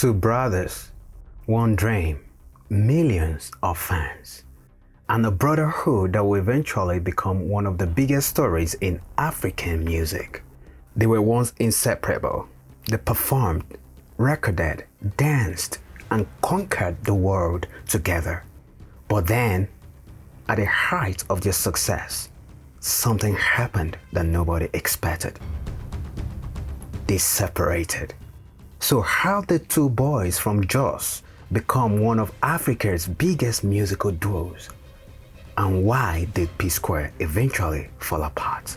Two brothers, one dream, millions of fans, and a brotherhood that will eventually become one of the biggest stories in African music. They were once inseparable. They performed, recorded, danced, and conquered the world together. But then, at the height of their success, something happened that nobody expected. They separated. So how did two boys from Jos become one of Africa's biggest musical duos? And why did P-Square eventually fall apart?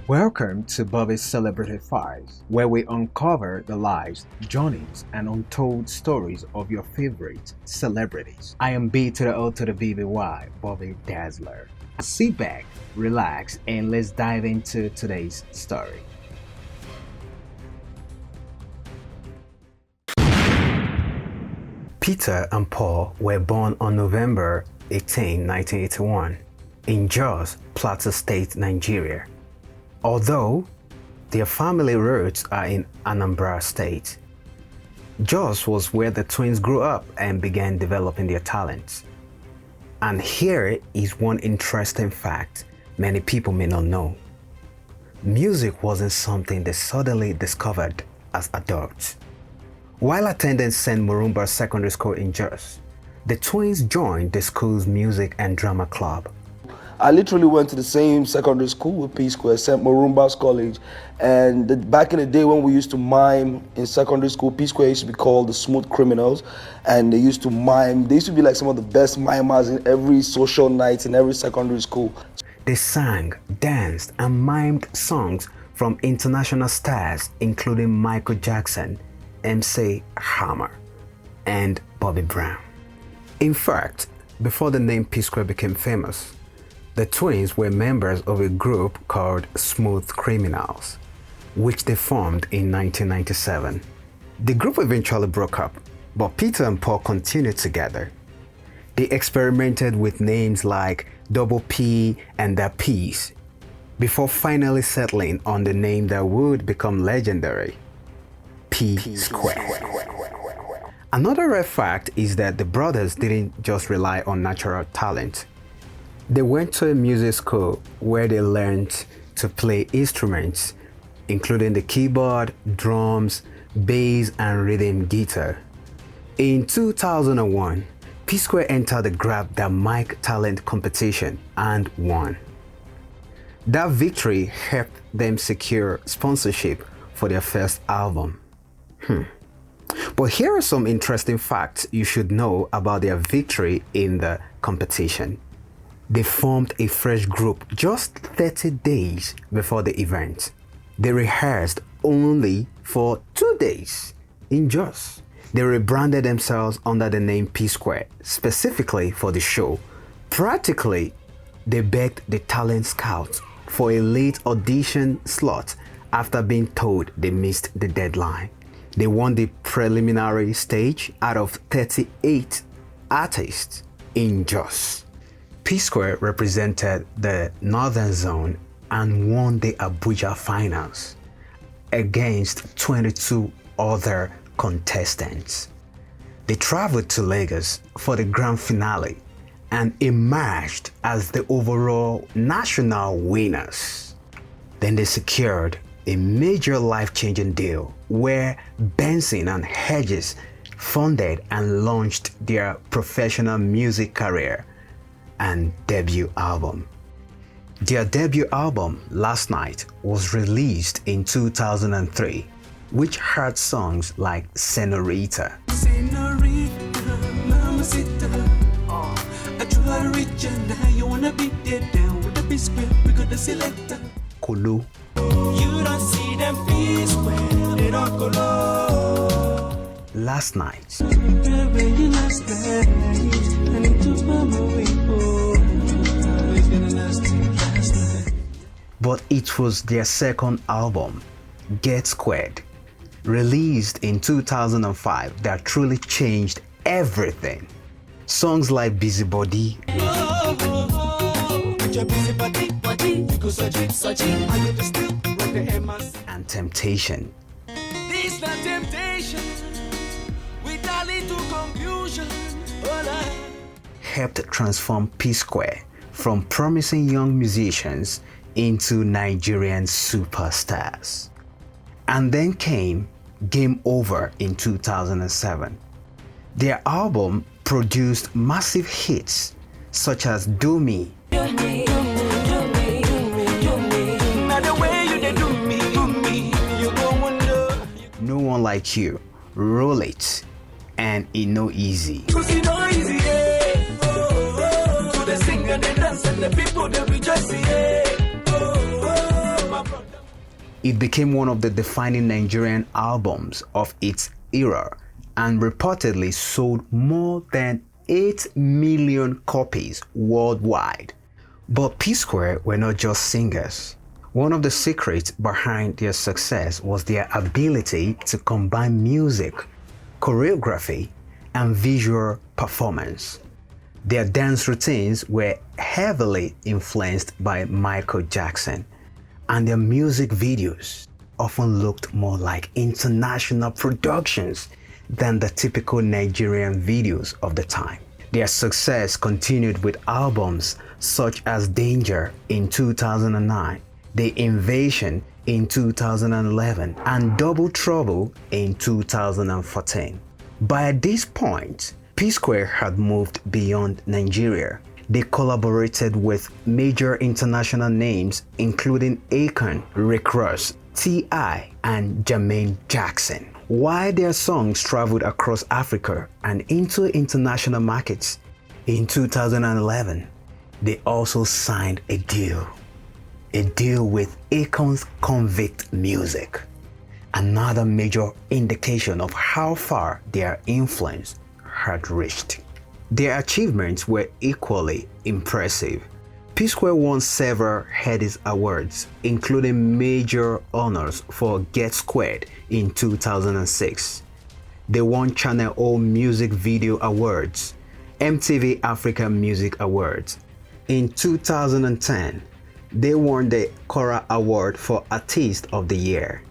Welcome to Bobby's Celebrity Files, where we uncover the lives, journeys, and untold stories of your favorite celebrities. I am B to the O to the BBY, Bobby Dazzler. Sit back, relax, and let's dive into today's story. Peter and Paul were born on November 18, 1981, in Jos, Plateau State, Nigeria. Although their family roots are in Anambra State, Jos was where the twins grew up and began developing their talents. And here is one interesting fact many people may not know. Music wasn't something they suddenly discovered as adults. While attending St. Morumba Secondary School in Jos, the twins joined the school's music and drama club. I literally went to the same secondary school with P-Square, St. Morumba's College. And back in the day when we used to mime in secondary school, P-Square used to be called the Smooth Criminals. And they used to mime. They used to be like some of the best mimers in every social night in every secondary school. They sang, danced, and mimed songs from international stars including Michael Jackson, MC Hammer, and Bobby Brown. In fact, before the name P-Square became famous, the twins were members of a group called Smooth Criminals, which they formed in 1997. The group eventually broke up, but Peter and Paul continued together. They experimented with names like Double P and The P's, before finally settling on the name that would become legendary, P-Square. Another rare fact is that the brothers didn't just rely on natural talent. They went to a music school where they learned to play instruments, including the keyboard, drums, bass, and rhythm guitar. In 2001, P-Square entered the Grab That Mic Talent competition and won. That victory helped them secure sponsorship for their first album. But here are some interesting facts you should know about their victory in the competition. They formed a fresh group just 30 days before the event. They rehearsed only for 2 days in Jos. They rebranded themselves under the name P-Square specifically for the show. Practically, they begged the talent scouts for a late audition slot after being told they missed the deadline. They won the preliminary stage out of 38 artists in Jos. P-Square represented the Northern Zone and won the Abuja finals against 22 other contestants. They traveled to Lagos for the grand finale and emerged as the overall national winners. Then they secured a major life-changing deal where Benson and Hedges funded and launched their professional music career and debut album. Their debut album, Last Night, was released in 2003, which had songs like Senorita, Kulu, Last Night, but it was their second album, Get Squared, released in 2005 that truly changed everything. Songs like Busybody and Temptation This not temptation, with a little confusion. helped transform P-Square from promising young musicians into Nigerian superstars. And then came Game Over in 2007. Their album produced massive hits such as Do Me, Now the way you dey do me, you don't wonder. No One Like You, Roll It, and It No Easy. Cause it's not easy, yeah. To the sing and the dance and the people they rejoice, yeah. My brother. It became one of the defining Nigerian albums of its era and reportedly sold more than 8 million copies worldwide. But P-Square were not just singers. One of the secrets behind their success was their ability to combine music, choreography, and visual performance. Their dance routines were heavily influenced by Michael Jackson, and their music videos often looked more like international productions than the typical Nigerian videos of the time. Their success continued with albums such as Danger in 2009, The Invasion in 2011, and Double Trouble in 2014. By this point, P-Square had moved beyond Nigeria. They collaborated with major international names including Akon, Rick Ross, T.I., and Jermaine Jackson. While their songs traveled across Africa and into international markets, in 2011, they also signed a deal with Akon's Convict Music, another major indication of how far their influence had reached. Their achievements were equally impressive. P-Square won several Headies Awards, including major honors for Get Squared in 2006. They won Channel O Music Video Awards, MTV Africa Music Awards. In 2010, they won the Cora Award for Artist of the Year,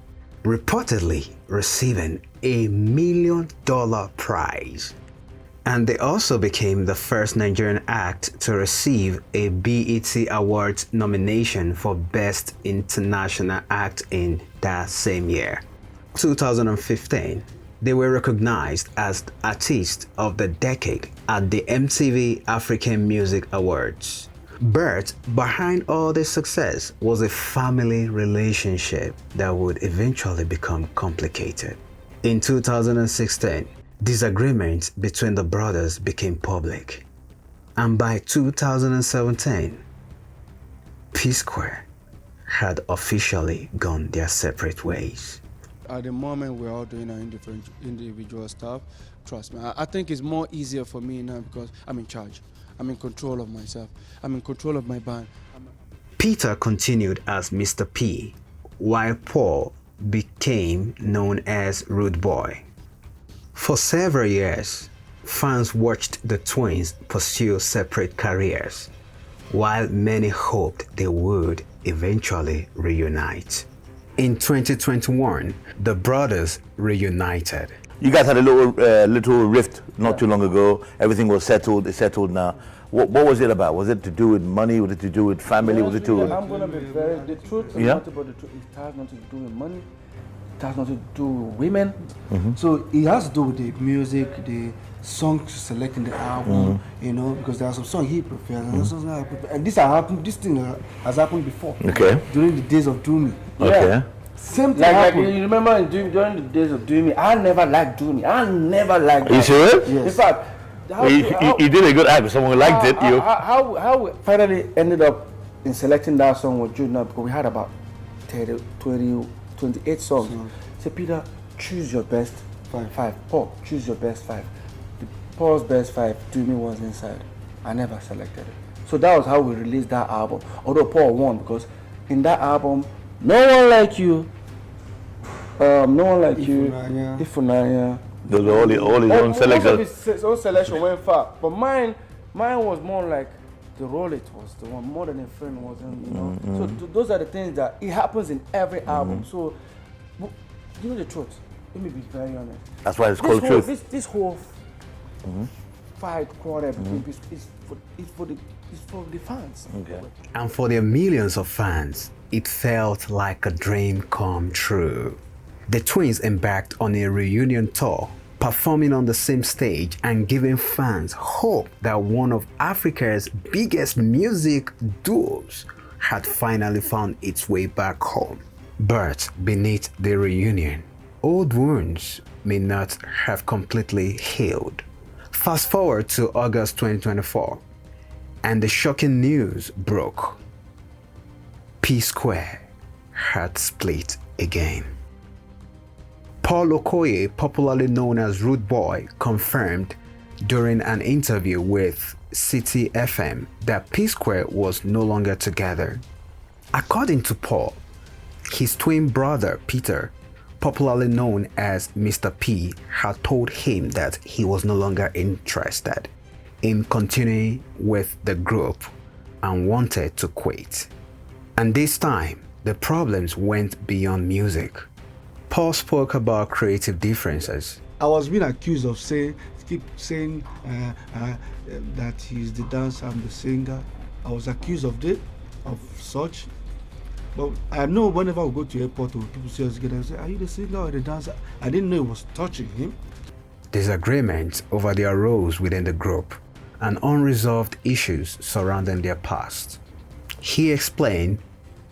reportedly receiving a $1 million prize. And they also became the first Nigerian act to receive a BET Awards nomination for Best International Act in that same year. 2015, they were recognized as Artist of the Decade at the MTV African Music Awards. But behind all this success was a family relationship that would eventually become complicated. In 2016, disagreements between the brothers became public, and by 2017, P-Square had officially gone their separate ways. At the moment, we're all doing our individual stuff. Trust me, I think it's more easier for me now because I'm in charge. I'm in control of myself. I'm in control of my band. Peter continued as Mr. P, while Paul became known as Rude Boy. For several years, fans watched the twins pursue separate careers, while many hoped they would eventually reunite. In 2021, the brothers reunited. You guys had a little rift not too long ago. Everything was settled. It's settled now. What was it about? Was it to do with money? Was it to do with family? Was it to? I'm gonna be very. The truth is not about the truth. It has nothing to do with money. It has nothing to do with women. So it has to do with the music, the song selecting the album. You know, because there are some songs he prefers and some songs I prefer. And this thing has happened before. Okay. During the days of Do Me. Okay. Same thing happened. You remember during the days of Do Me, I never liked Do Me. I never liked. Are you serious? Yes. In fact, you did a good act. Someone liked it. How we finally ended up in selecting that song with Jude now, because we had about 30, 20, 28 songs. Say, Peter, choose your best five. Paul, choose your best five. Paul's best five, Do Me was inside. I never selected it. So that was how we released that album. Although Paul won, because in that album, No One Like You No One Like You, Ifunanya. Ifunanya. Those are all his own Most of selections. his own selection went far, but mine was more like the Roll It was the one, More Than a Friend wasn't, you know. So those are the things that it happens in every album. So, you know the truth. Let me be very honest. That's why it's called Truth. This whole fight quarter between is for the fans. Okay. And for their millions of fans, it felt like a dream come true. The twins embarked on a reunion tour, performing on the same stage and giving fans hope that one of Africa's biggest music duos had finally found its way back home. But beneath the reunion, old wounds may not have completely healed. Fast forward to August 2024, and the shocking news broke. PSQUARE had split again. Paul Okoye, popularly known as Rude Boy, confirmed during an interview with City FM that PSQUARE was no longer together. According to Paul, his twin brother Peter, popularly known as Mr. P, had told him that he was no longer interested in continuing with the group and wanted to quit. And this time, the problems went beyond music. Paul spoke about creative differences. I was being accused of keep saying that he's the dancer, I'm the singer. I was accused of such. But I know whenever I go to airport, people see us together and say, are you the singer or the dancer? I didn't know it was touching him. Disagreements over their roles within the group and unresolved issues surrounding their past. He explained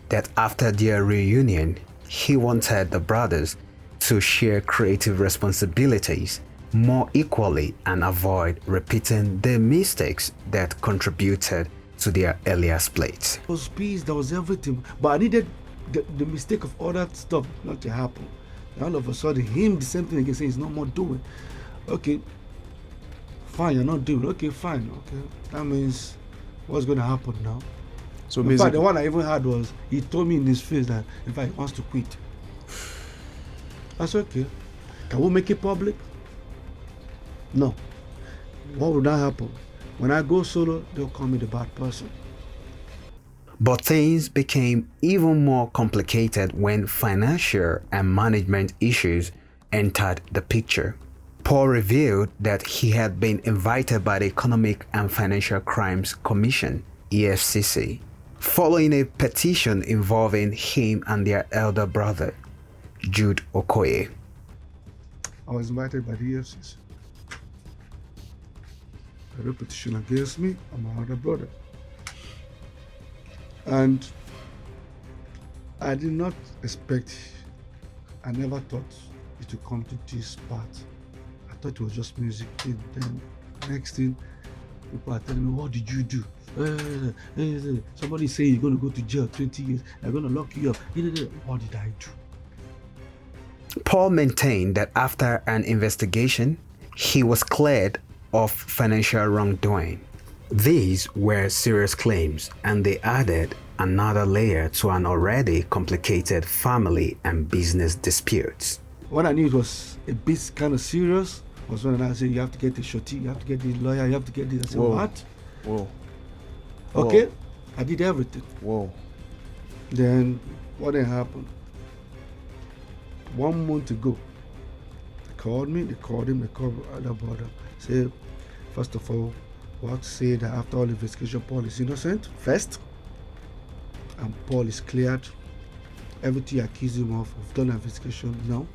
that after their reunion, he wanted the brothers to share creative responsibilities more equally and avoid repeating the mistakes that contributed to their earlier split. There was peace, there was everything, but I needed the mistake of all that stuff not to happen. And all of a sudden, him, the same thing again, saying he's no more doing. Okay, fine, you're not doing. Okay, fine. Okay, that means what's going to happen now? So In fact, the one I even had was, he told me in his face that, in fact, he wants to quit. I said, okay, can we make it public? No. What would that happen? When I go solo, they'll call me the bad person. But things became even more complicated when financial and management issues entered the picture. Paul revealed that he had been invited by the Economic and Financial Crimes Commission, EFCC, following a petition involving him and their elder brother, Jude Okoye. I was invited by the EFCC. A petition against me and my other brother. And I did not expect, I never thought it would come to this part. I thought it was just music thing. Then next thing, people are telling me, what did you do? Somebody say you're going to go to jail 20 years. They're going to lock you up. What did I do? Paul maintained that after an investigation, he was cleared of financial wrongdoing. These were serious claims, and they added another layer to an already complicated family and business disputes. When I knew it was a bit kind of serious was when I said, you have to get the shorty, you have to get the lawyer, you have to get this. I said, Whoa. what? Whoa. Okay, I did everything. Whoa. Then what then happened? 1 month ago, they called me, they called him, they called my other brother. Said, first of all, we have to say that after all investigation, Paul is innocent, first, and Paul is cleared. Everything you accuse him of, we've done an investigation now.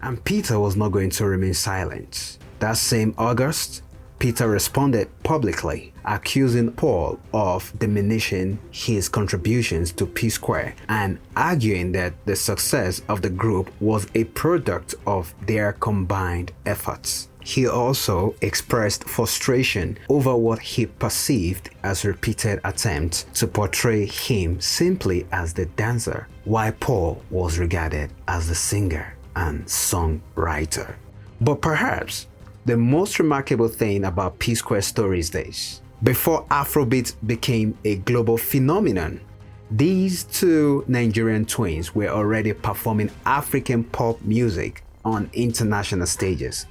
And Peter was not going to remain silent. That same August, Peter responded publicly, accusing Paul of diminishing his contributions to PSQUARE and arguing that the success of the group was a product of their combined efforts. He also expressed frustration over what he perceived as repeated attempts to portray him simply as the dancer, while Paul was regarded as the singer and songwriter. But perhaps the most remarkable thing about PSQUARE story is this. Before Afrobeat became a global phenomenon, These two Nigerian twins were already performing African pop music on international stages,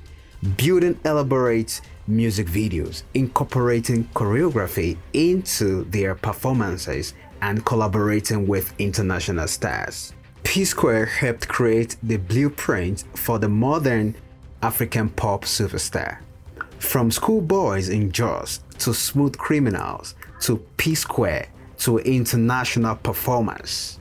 building elaborate music videos, incorporating choreography into their performances, and collaborating with international stars. PSQUARE helped create the blueprint for the modern African pop superstar. From schoolboys in Jos to smooth criminals to PSQUARE to international performance,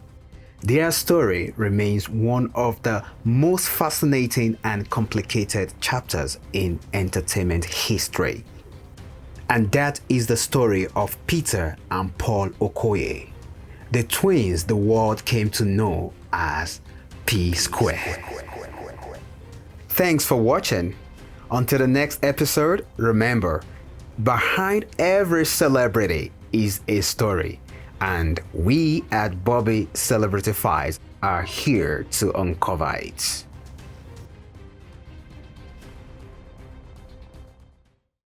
their story remains one of the most fascinating and complicated chapters in entertainment history. And that is the story of Peter and Paul Okoye, the twins the world came to know as PSQUARE. Thanks for watching. Until the next episode, remember, behind every celebrity is a story, and we at Bobby Celebrity Files are here to uncover it.